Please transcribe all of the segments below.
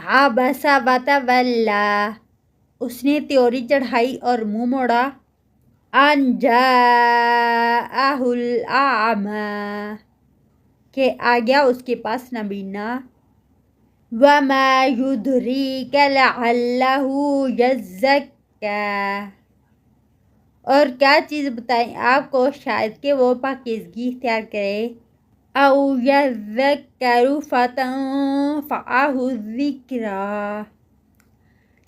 عبس وتولا، اس نے تیوری چڑھائی اور منہ موڑا، ان جاءہ الاعمی، کہ آ گیا اس کے پاس نابینا، وما یدریک لعلہ یزکی، اور کیا چیز بتائیں آپ کو شاید کہ وہ پاکیزگی اختیار کرے، او یذکر فتنفعہ الذکریٰ،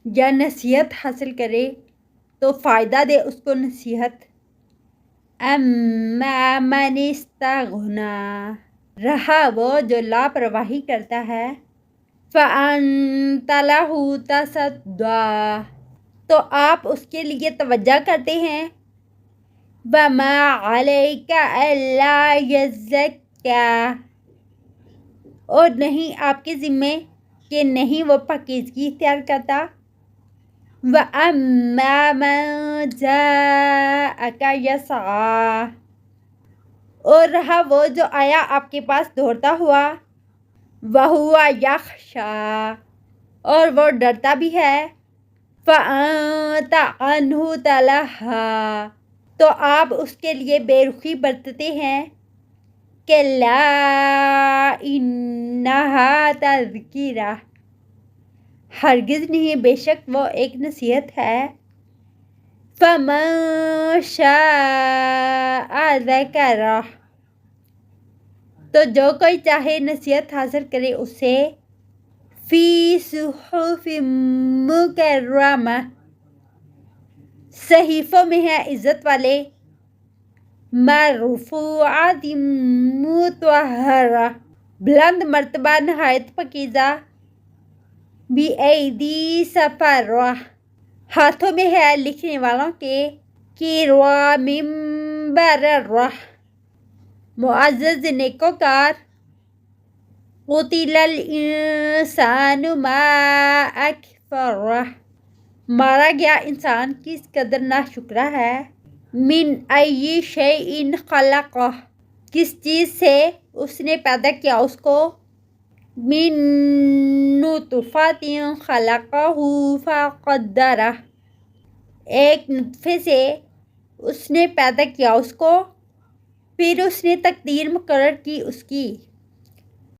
یا نصیحت حاصل کرے تو فائدہ دے اس کو نصیحت، اما من استغنی، رہا وہ جو لاپرواہی کرتا ہے، فانت لہ تصدی، تو آپ اس کے لیے توجہ کرتے ہیں، وما علیک الا یزکی، اور نہیں آپ کے ذمے کہ نہیں وہ پاکیزگی اختیار کرتا، وَأَمَّا مَن جَاءَكَ يَسْعَىٰ، اور رہا وہ جو آیا آپ کے پاس دوڑتا ہوا، وَهُوَ يَخْشَىٰ، اور وہ ڈرتا بھی ہے، فَأَنتَ عَنْهُ تَلَهَّىٰ، تو آپ اس کے لیے بے رخی برتتے ہیں، كَلَّا إِنَّهَا تَذْكِرَةٌ، ہرگز نہیں، بے شک وہ ایک نصیحت ہے، فَمَن شَاءَ ذَكَرَهُ، تو جو کوئی چاہے نصیحت حاصل کرے اسے، فی صحف مکرمہ، صحیفوں میں ہے عزت والے، مرفوعۃ مطہرہ، بلند مرتبہ نہایت پاکیزہ، بِأَیْدِی سَفَرَہ، ہاتھوں میں ہے لکھنے والوں کے، کِرَامٍ بَرَرَہ، معزز نیکوکار، قُتِلَ الْإِنسَانُ مَا أَکْفَرَہ، مارا گیا انسان کس قدر ناشکرا ہے، مِنْ أَیِّ شَیْءٍ خَلَقَہ، کس چیز سے اس نے پیدا کیا اس کو، مِن نُطْفَةٍ خَلَقَہُ فَقَدَّرَہ، ایک نطفے سے اس نے پیدا کیا اس کو، پھر اس نے تقدیر مقرر کی اس کی،